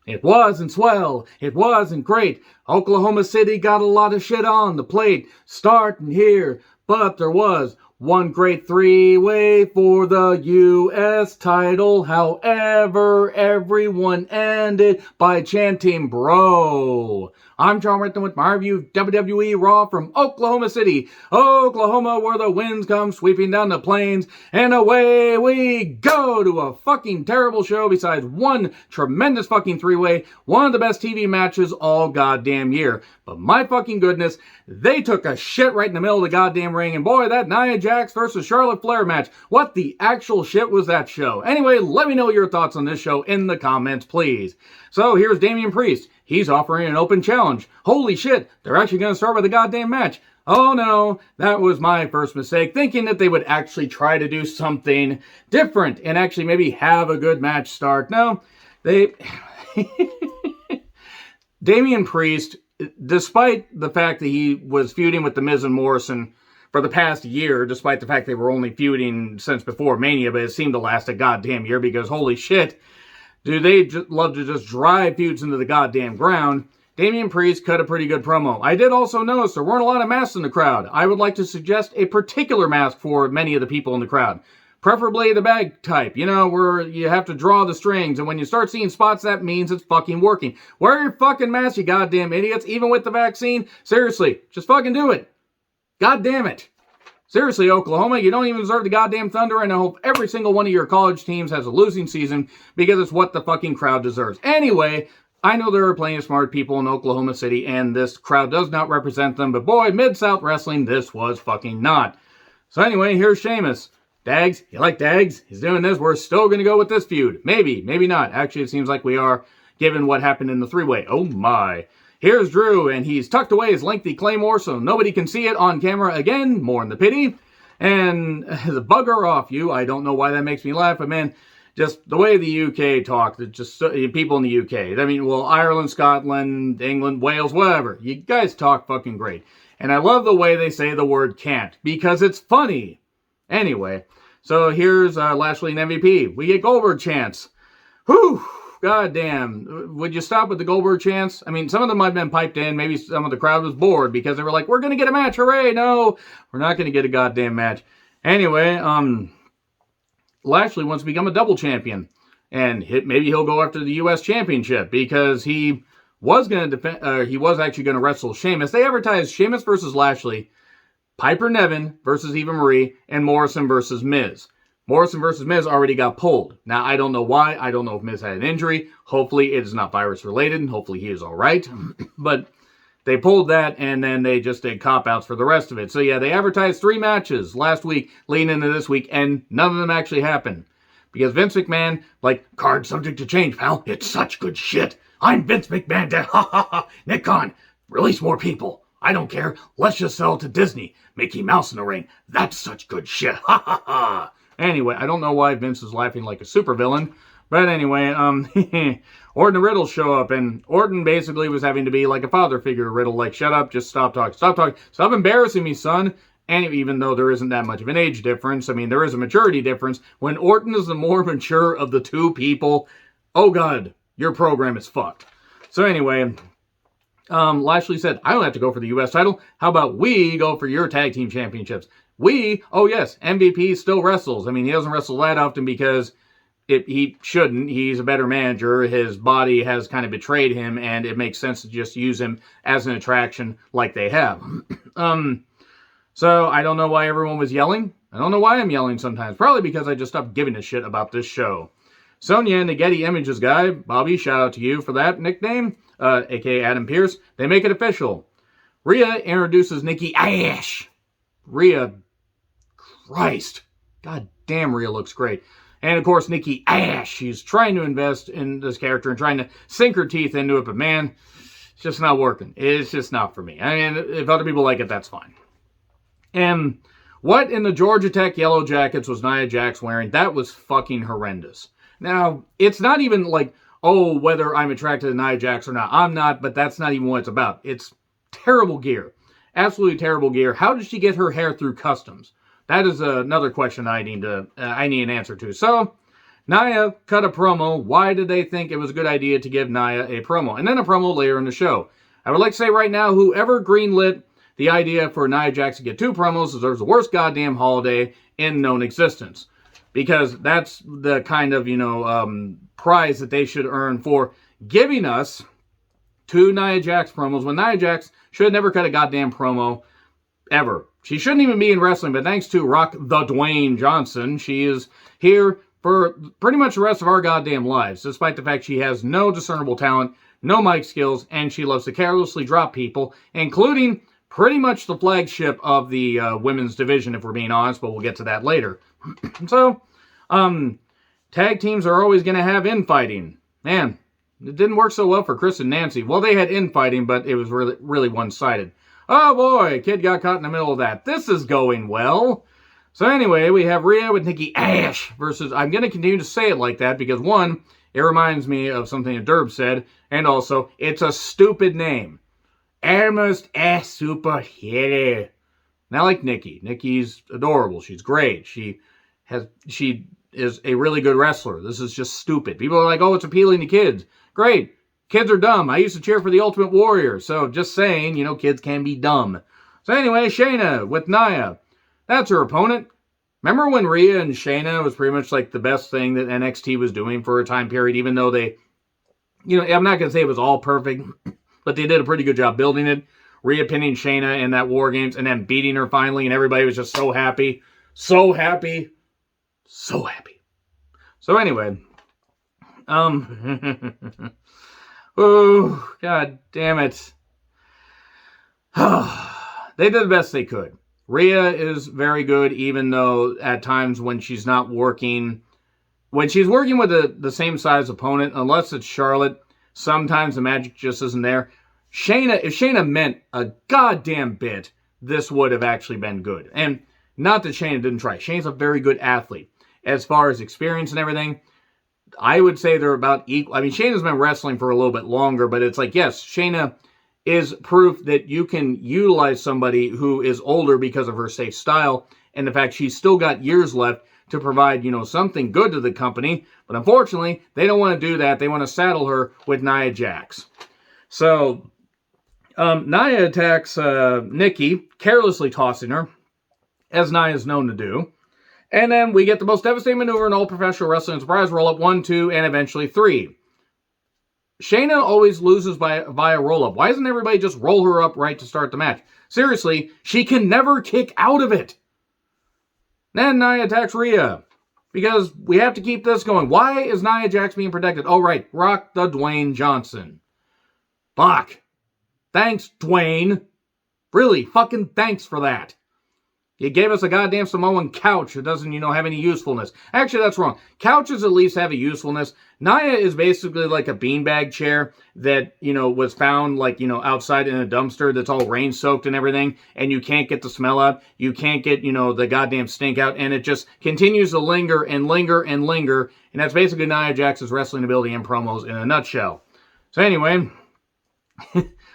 It wasn't swell. It wasn't great. Oklahoma City got a lot of shit on the plate starting here, but there was one great three-way for the U.S. title. However, everyone ended by chanting, bro. I'm John Renton with my review of WWE Raw from Oklahoma City, Oklahoma, where the winds come sweeping down the plains, and away we go to a fucking terrible show besides one tremendous fucking three-way, one of the best TV matches all goddamn year. But my fucking goodness, they took a shit right in the middle of the goddamn ring, and boy, that Nia Jax versus Charlotte Flair match, what the actual shit was that show? Anyway, let me know your thoughts on this show in the comments, please. So here's Damian Priest. He's offering an open challenge. Holy shit, they're actually going to start with a goddamn match. Oh no, that was my first mistake, thinking that they would actually try to do something different and actually maybe have a good match start. No, they... Damian Priest, despite the fact that he was feuding with The Miz and Morrison for the past year, despite the fact they were only feuding since before Mania, but it seemed to last a goddamn year because holy shit, do they love to just drive feuds into the goddamn ground. Damian Priest cut a pretty good promo. I did also notice there weren't a lot of masks in the crowd. I would like to suggest a particular mask for many of the people in the crowd. Preferably the bag type, you know, where you have to draw the strings, and when you start seeing spots, that means it's fucking working. Wear your fucking mask, you goddamn idiots, even with the vaccine. Seriously, just fucking do it. God damn it. Seriously, Oklahoma, you don't even deserve the goddamn thunder, and I hope every single one of your college teams has a losing season because it's what the fucking crowd deserves. Anyway, I know there are plenty of smart people in Oklahoma City, and this crowd does not represent them, but boy, Mid-South Wrestling, this was fucking not. So anyway, here's Sheamus. Dags, you like Dags? He's doing this. We're still going to go with this feud. Maybe, maybe not. Actually, it seems like we are, given what happened in the three-way. Oh my. Here's Drew, and he's tucked away his lengthy claymore so nobody can see it on camera again. More in the pity. And the bugger off you. I don't know why that makes me laugh, but man, just the way the UK talk, just people in the UK. I mean, well, Ireland, Scotland, England, Wales, whatever. You guys talk fucking great. And I love the way they say the word can't, because it's funny. Anyway, so here's Lashley and MVP. We get Goldberg chants. Whew. God damn. Would you stop with the Goldberg chants? I mean, some of them might have been piped in. Maybe some of the crowd was bored because they were like, we're going to get a match. Hooray. No, we're not going to get a goddamn match. Anyway, Lashley wants to become a double champion. And maybe he'll go after the U.S. Championship because he was going to defend, he was actually going to wrestle Sheamus. They advertised Sheamus versus Lashley, Piper Niven versus Eva Marie, and Morrison versus Miz. Morrison versus Miz already got pulled. Now, I don't know why. I don't know if Miz had an injury. Hopefully, it is not virus-related, and hopefully he is all right. But they pulled that, and then they just did cop-outs for the rest of it. So, yeah, they advertised 3 matches last week, leading into this week, and none of them actually happened. Because Vince McMahon, like, card subject to change, pal. It's such good shit. I'm Vince McMahon, Dad. Ha, ha, ha. Nick Khan, release more people. I don't care. Let's just sell it to Disney. Mickey Mouse in the ring. That's such good shit. Ha, ha, ha. Anyway, I don't know why Vince is laughing like a supervillain. But anyway, Orton and Riddle show up, and Orton basically was having to be like a father figure to Riddle, like, shut up, just stop talking, stop embarrassing me, son. And even though there isn't that much of an age difference, I mean, there is a maturity difference. When Orton is the more mature of the two people, oh God, your program is fucked. So anyway, Lashley said, I don't have to go for the U.S. title. How about we go for your tag team championships? Oh yes, MVP still wrestles. I mean, he doesn't wrestle that often because he shouldn't. He's a better manager. His body has kind of betrayed him, and it makes sense to just use him as an attraction like they have. So I don't know why everyone was yelling. I don't know why I'm yelling sometimes. Probably because I just stopped giving a shit about this show. Sonya and the Getty Images guy, Bobby, shout out to you for that nickname, aka Adam Pearce. They make it official. Rhea introduces Nikki Ash. Rhea, Christ. God damn, Rhea looks great. And of course, Nikki Ash. She's trying to invest in this character and trying to sink her teeth into it, but man, it's just not working. It's just not for me. I mean, if other people like it, that's fine. And what in the Georgia Tech Yellow Jackets was Nia Jax wearing? That was fucking horrendous. Now, it's not even like, oh, whether I'm attracted to Nia Jax or not. I'm not, but that's not even what it's about. It's terrible gear. Absolutely terrible gear. How did she get her hair through customs? That is another question I need an answer to. So, Nia cut a promo. Why did they think it was a good idea to give Nia a promo? And then a promo later in the show. I would like to say right now, whoever greenlit the idea for Nia Jax to get 2 promos deserves the worst goddamn holiday in known existence. Because that's the kind of, prize that they should earn for giving us 2 Nia Jax promos when Nia Jax should have never cut a goddamn promo ever. She shouldn't even be in wrestling, but thanks to Rock the Dwayne Johnson, she is here for pretty much the rest of our goddamn lives, despite the fact she has no discernible talent, no mic skills, and she loves to carelessly drop people, including pretty much the flagship of the women's division, if we're being honest, but we'll get to that later. So, tag teams are always going to have infighting. Man, it didn't work so well for Chris and Nancy. Well, they had infighting, but it was really, really one-sided. Oh boy, kid got caught in the middle of that. This is going well. So anyway, we have Rhea with Nikki Ash versus, I'm going to continue to say it like that because one, it reminds me of something that Derb said, and also, it's a stupid name. Almost a superhero. Now like Nikki. Nikki's adorable. She's great. She is a really good wrestler. This is just stupid. People are like, oh, it's appealing to kids. Great. Kids are dumb. I used to cheer for the Ultimate Warrior. So just saying, kids can be dumb. So anyway, Shayna with Nia. That's her opponent. Remember when Rhea and Shayna was pretty much like the best thing that NXT was doing for a time period, even though they, I'm not going to say it was all perfect, but they did a pretty good job building it. Rhea pinning Shayna in that War Games and then beating her finally, and everybody was just so happy. So happy. So happy. So anyway, oh, god damn it. They did the best they could. Rhea is very good, even though at times when she's not working, when she's working with the same size opponent, unless it's Charlotte, sometimes the magic just isn't there. Shayna, if Shayna meant a goddamn bit, this would have actually been good. And not that Shayna didn't try. Shayna's a very good athlete. As far as experience and everything, I would say they're about equal. I mean, Shayna's been wrestling for a little bit longer, but it's like, yes, Shayna is proof that you can utilize somebody who is older because of her safe style and the fact she's still got years left to provide, something good to the company. But unfortunately, they don't want to do that. They want to saddle her with Nia Jax. So, Nia attacks Nikki, carelessly tossing her, as Nia is known to do. And then we get the most devastating maneuver in all professional wrestling. Surprise roll-up, 1, 2, and eventually 3. Shayna always loses via roll-up. Why doesn't everybody just roll her up right to start the match? Seriously, she can never kick out of it. Then Nia attacks Rhea. Because we have to keep this going. Why is Nia Jax being protected? Oh, right. Rock the Dwayne Johnson. Fuck. Thanks, Dwayne. Really, fucking thanks for that. You gave us a goddamn Samoan couch that doesn't, have any usefulness. Actually, that's wrong. Couches at least have a usefulness. Nia is basically like a beanbag chair that, was found, outside in a dumpster that's all rain-soaked and everything, and you can't get the smell out. You can't get, the goddamn stink out, and it just continues to linger and linger and linger, and that's basically Nia Jax's wrestling ability and promos in a nutshell. So anyway,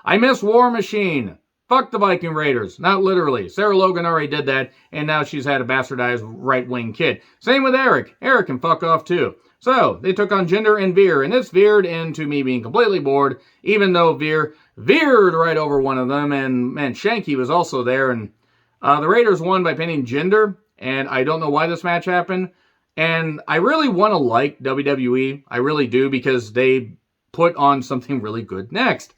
I miss War Machine. Fuck the Viking Raiders. Not literally. Sarah Logan already did that, and now she's had a bastardized right-wing kid. Same with Eric. Eric can fuck off too. So, they took on Jinder and Veer, and this veered into me being completely bored, even though Veer veered right over one of them, and man, Shanky was also there, and the Raiders won by pinning Jinder, and I don't know why this match happened, and I really want to like WWE. I really do, because they put on something really good next.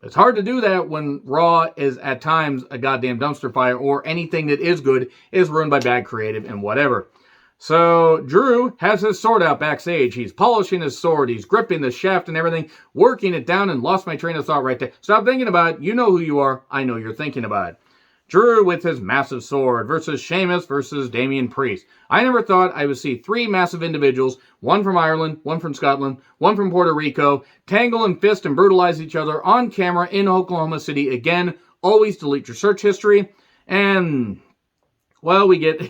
It's hard to do that when Raw is at times a goddamn dumpster fire or anything that is good is ruined by bad creative and whatever. So Drew has his sword out backstage. He's polishing his sword. He's gripping the shaft and everything, working it down, and lost my train of thought right there. Stop thinking about it. You know who you are. I know you're thinking about it. Drew with his massive sword versus Sheamus versus Damian Priest. I never thought I would see 3 massive individuals, one from Ireland, one from Scotland, one from Puerto Rico, tangle and fist and brutalize each other on camera in Oklahoma City again. Always delete your search history. And, well, we get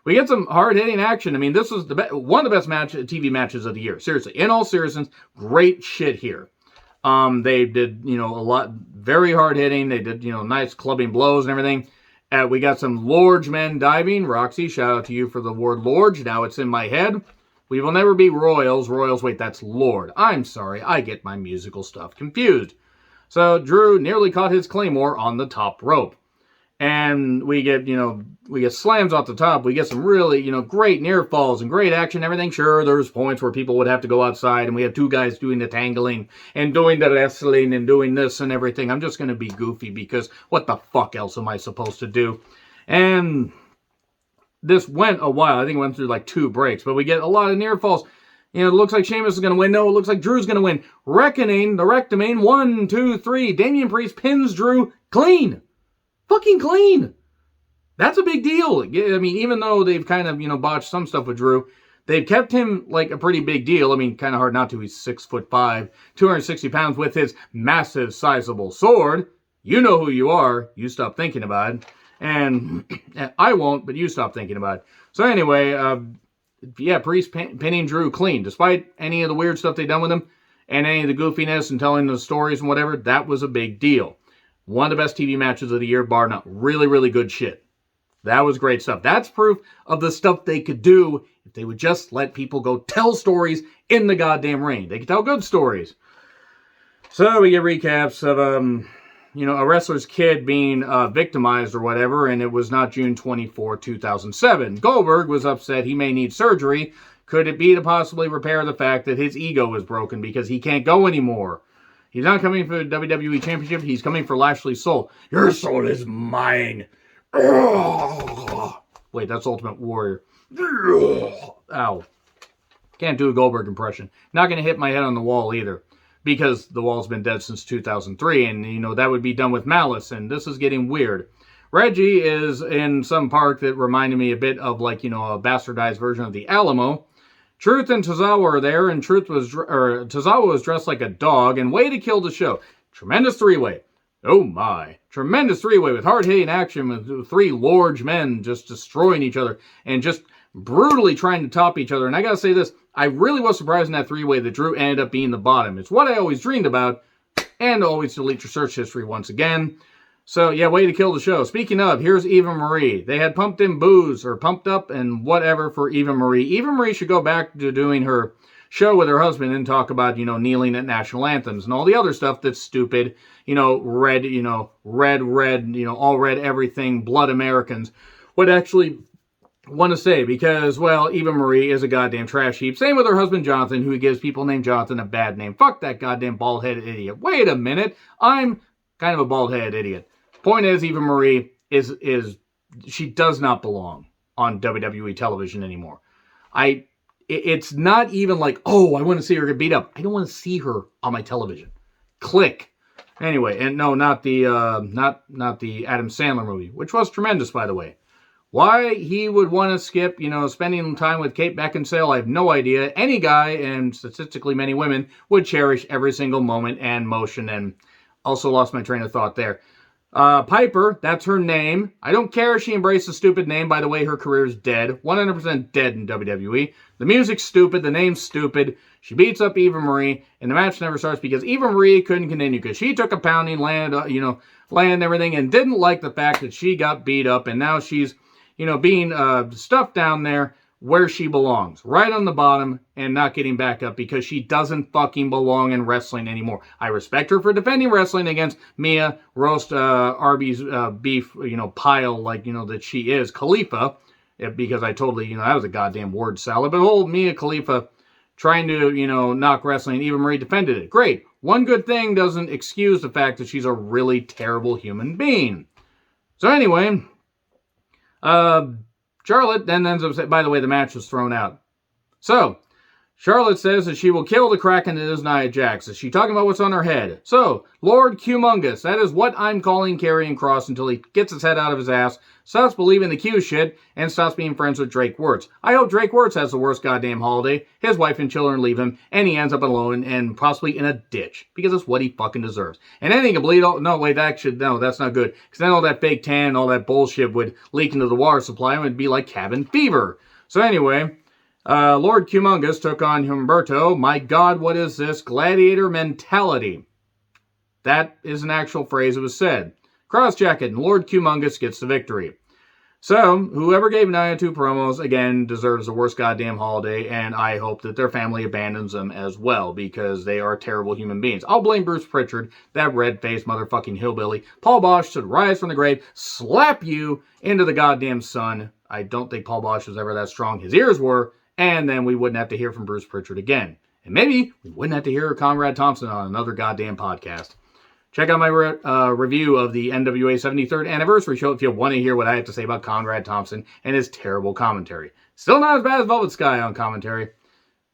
we get some hard-hitting action. I mean, this was one of the best TV matches of the year. Seriously, in all seriousness, great shit here. They did, a lot, very hard hitting. They did, nice clubbing blows and everything. We got some Lorge men diving. Roxy, shout out to you for the word Lorge. Now it's in my head. We will never be royals. Royals, wait, that's Lord. I'm sorry, I get my musical stuff confused. So Drew nearly caught his Claymore on the top rope. And we get slams off the top. We get some really, great near falls and great action, everything. Sure, there's points where people would have to go outside, and we have two guys doing the tangling and doing the wrestling and doing this and everything. I'm just going to be goofy because what the fuck else am I supposed to do? And this went a while. I think it went through like 2 breaks, but we get a lot of near falls. It looks like Sheamus is going to win. No, it looks like Drew's going to win. Reckoning, the Rectomane, 1, 2, 3. Damian Priest pins Drew clean. Fucking clean. That's a big deal. I mean, even though they've kind of, botched some stuff with Drew, they've kept him like a pretty big deal. I mean, kind of hard not to. He's 6'5", 260 pounds with his massive, sizable sword. You know who you are. You stop thinking about it. And I won't, but you stop thinking about it. So anyway, Priest pinning Drew clean. Despite any of the weird stuff they've done with him and any of the goofiness and telling the stories and whatever, that was a big deal. One of the best TV matches of the year, bar none. Really, really good shit. That was great stuff. That's proof of the stuff they could do if they would just let people go tell stories in the goddamn ring. They could tell good stories. So we get recaps of, a wrestler's kid being victimized or whatever, and it was not June 24, 2007. Goldberg was upset he may need surgery. Could it be to possibly repair the fact that his ego is broken because he can't go anymore? He's not coming for the WWE Championship. He's coming for Lashley's soul. Your soul is mine. Wait, that's Ultimate Warrior. Ow. Can't do a Goldberg impression. Not going to hit my head on the wall either. Because the wall's been dead since 2003. And, that would be done with malice. And this is getting weird. Reggie is in some park that reminded me a bit of, a bastardized version of the Alamo. Truth and Tozawa are there, and Tozawa was dressed like a dog, and way to kill the show. Tremendous 3-way. Oh my. Tremendous 3-way with hard-hitting action with 3 large men just destroying each other and just brutally trying to top each other. And I gotta say this, I really was surprised in that 3-way that Drew ended up being the bottom. It's what I always dreamed about, and always delete your search history once again. So, yeah, way to kill the show. Speaking of, here's Eva Marie. They had pumped in booze, or pumped up and whatever for Eva Marie. Eva Marie should go back to doing her show with her husband and talk about, kneeling at national anthems and all the other stuff that's stupid. Red, all red everything, blood Americans would actually want to say because, well, Eva Marie is a goddamn trash heap. Same with her husband, Jonathan, who gives people named Jonathan a bad name. Fuck that goddamn bald-headed idiot. Wait a minute. I'm kind of a bald-headed idiot. Point is, Eva Marie she does not belong on WWE television anymore. It's not even like, oh, I want to see her get beat up. I don't want to see her on my television. Click. Anyway, and no, not the Adam Sandler movie, which was tremendous, by the way. Why he would want to skip, spending time with Kate Beckinsale, I have no idea. Any guy, and statistically many women, would cherish every single moment and motion, and also lost my train of thought there. Piper, that's her name. I don't care if she embraced the stupid name. By the way, her career is dead. 100% dead in WWE. The music's stupid. The name's stupid. She beats up Eva Marie, and the match never starts because Eva Marie couldn't continue because she took a pounding, landed everything, and didn't like the fact that she got beat up, and now she's, being stuffed down there where she belongs, right on the bottom, and not getting back up because she doesn't fucking belong in wrestling anymore. I respect her for defending wrestling against Mia, roast Arby's beef, pile that she is, Khalifa, because I totally, that was a goddamn word salad. But old Mia Khalifa trying to, knock wrestling, Eva Marie defended it. Great. One good thing doesn't excuse the fact that she's a really terrible human being. So anyway, Charlotte then ends up saying, by the way, the match was thrown out. So, Charlotte says that she will kill the Kraken that is Nia Jax. Is she talking about what's on her head? So, Lord Qmongous, that is what I'm calling Karrion Kross until he gets his head out of his ass, stops believing the Q shit, and stops being friends with Drake Wuertz. I hope Drake Wuertz has the worst goddamn holiday. His wife and children leave him, and he ends up alone and possibly in a ditch. Because it's what he fucking deserves. And then he can bleed all... No, wait, that's not good. Because then all that fake tan and all that bullshit would leak into the water supply and would be like cabin fever. So anyway... Lord Qmongous took on Humberto. My God, what is this? Gladiator mentality. That is an actual phrase that was said. Cross jacket, and Lord Qmongous gets the victory. So, whoever gave Nia 2 promos, again, deserves the worst goddamn holiday, and I hope that their family abandons them as well, because they are terrible human beings. I'll blame Bruce Pritchard, that red-faced motherfucking hillbilly. Paul Bosch should rise from the grave, slap you into the goddamn sun. I don't think Paul Bosch was ever that strong. His ears were, and then we wouldn't have to hear from Bruce Pritchard again. And maybe we wouldn't have to hear Conrad Thompson on another goddamn podcast. Check out my review of the NWA 73rd Anniversary Show if you want to hear what I have to say about Conrad Thompson and his terrible commentary. Still not as bad as Velvet Sky on commentary.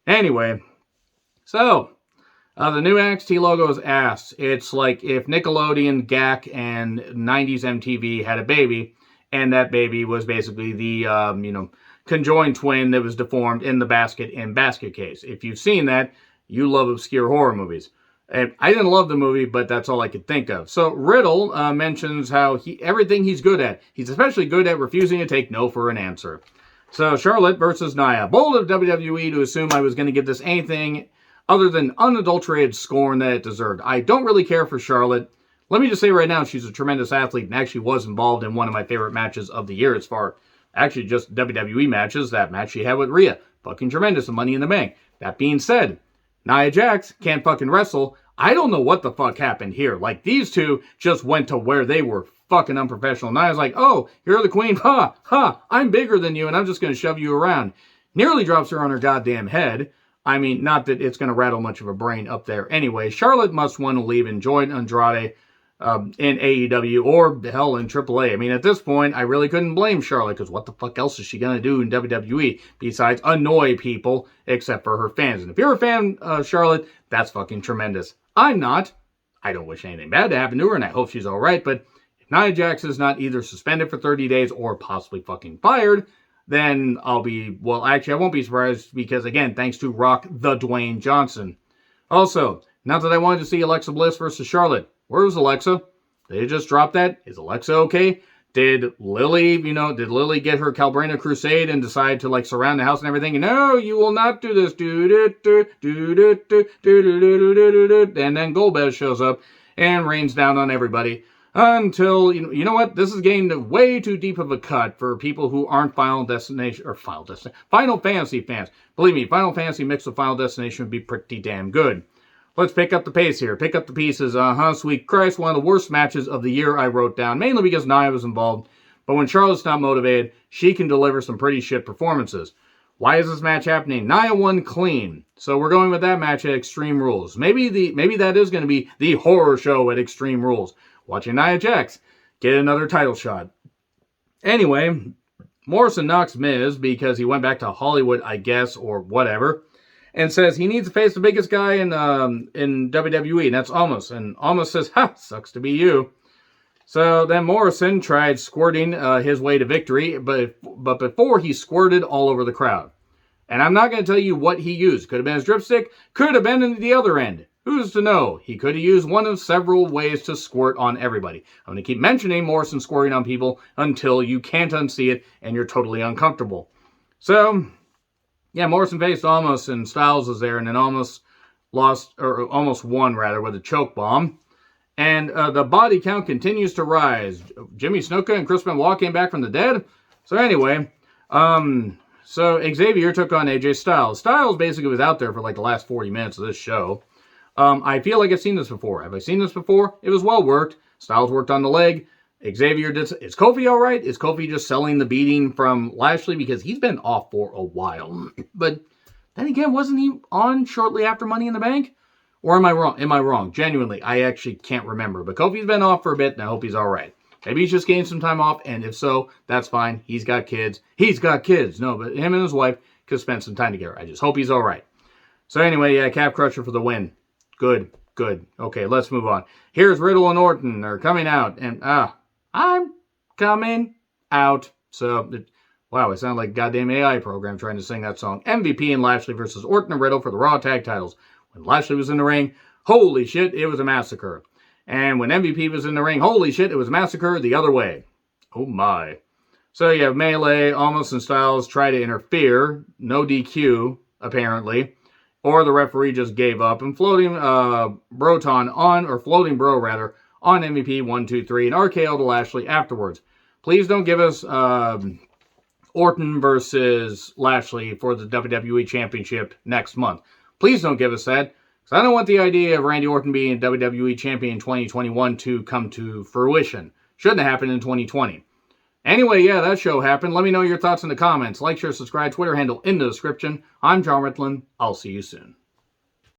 Anyway, so, the new NXT logo is ass. It's like if Nickelodeon, GAC, and 90s MTV had a baby, and that baby was basically the, conjoined twin that was deformed in the basket case. If you've seen that, you love obscure horror movies. I didn't love the movie, but that's all I could think of. So Riddle mentions how everything he's good at. He's especially good at refusing to take no for an answer. So Charlotte versus Nia. Bold of WWE to assume I was going to give this anything other than unadulterated scorn that it deserved. I don't really care for Charlotte. Let me just say right now, she's a tremendous athlete and actually was involved in one of my favorite matches of the year as far actually just WWE matches. That match she had with Rhea. Fucking tremendous. Money in the Bank. That being said, Nia Jax can't fucking wrestle. I don't know what the fuck happened here. Like, these two just went to where they were fucking unprofessional. Nia's like, oh, you're the queen? I'm bigger than you, and I'm just going to shove you around. Nearly drops her on her goddamn head. I mean, not that it's going to rattle much of a brain up there anyway. Charlotte must want to leave and join Andrade in AEW or, hell, in AAA. I mean, at this point, I really couldn't blame Charlotte, because what the fuck else is she going to do in WWE besides annoy people, except for her fans? And if you're a fan of Charlotte, that's fucking tremendous. I'm not. I don't wish anything bad to happen to her, and I hope she's alright, but if Nia Jax is not either suspended for 30 days or possibly fucking fired, then I'll be, well, actually, I won't be surprised, because, again, thanks to Rock the Dwayne Johnson. Also, not that I wanted to see Alexa Bliss versus Charlotte. Where was Alexa? They just dropped that? Is Alexa okay? Did Lily get her Calbrina crusade and decide to, like, surround the house and everything? No, you will not do this. And then Goldberg shows up and rains down on everybody until, you know what? This is getting way too deep of a cut for people who aren't Final Fantasy fans. Believe me, Final Fantasy mixed with Final Destination would be pretty damn good. Let's pick up the pace here. Pick up the pieces. Sweet Christ, one of the worst matches of the year I wrote down, mainly because Nia was involved. But when Charlotte's not motivated, she can deliver some pretty shit performances. Why is this match happening? Nia won clean. So we're going with that match at Extreme Rules. Maybe that is going to be the horror show at Extreme Rules. Watching Nia Jax get another title shot. Anyway, Morrison knocks Miz because he went back to Hollywood, I guess, or whatever, and says he needs to face the biggest guy in WWE, and that's Almas. And Almas says, ha, sucks to be you. So then Morrison tried squirting his way to victory, but before he squirted all over the crowd. And I'm not going to tell you what he used. Could have been his dripstick, could have been in the other end. Who's to know? He could have used one of several ways to squirt on everybody. I'm going to keep mentioning Morrison squirting on people until you can't unsee it and you're totally uncomfortable. So, yeah, Morrison faced Almas, and Styles was there, and then almost won with a choke bomb. And the body count continues to rise. Jimmy Snuka and Chris Benoit came back from the dead. So anyway, so Xavier took on AJ Styles. Styles basically was out there for like the last 40 minutes of this show. I feel like I've seen this before. Have I seen this before? It was well worked. Styles worked on the leg. Xavier did. Is Kofi all right? Is Kofi just selling the beating from Lashley? Because he's been off for a while. But then again, wasn't he on shortly after Money in the Bank? Or am I wrong? Am I wrong? Genuinely, I actually can't remember. But Kofi's been off for a bit, and I hope he's all right. Maybe he's just getting some time off, and if so, that's fine. He's got kids. No, but him and his wife could spend some time together. I just hope he's all right. So anyway, yeah, Calf Crusher for the win. Good. Okay, let's move on. Here's Riddle and Orton. They're coming out, and I'm coming out. So, wow, I sound like a goddamn AI program trying to sing that song. MVP and Lashley versus Orton and Riddle for the Raw Tag Titles. When Lashley was in the ring, holy shit, it was a massacre. And when MVP was in the ring, holy shit, it was a massacre the other way. Oh my. So you have Melee, Almas, and Styles try to interfere. No DQ, apparently. Or the referee just gave up. And floating Floating Bro on MVP 1, 2, 3, and RKO to Lashley afterwards. Please don't give us Orton versus Lashley for the WWE Championship next month. Please don't give us that. Because I don't want the idea of Randy Orton being WWE Champion in 2021 to come to fruition. Shouldn't have happened in 2020. Anyway, yeah, that show happened. Let me know your thoughts in the comments. Like, share, subscribe, Twitter handle in the description. I'm John Ritlin. I'll see you soon.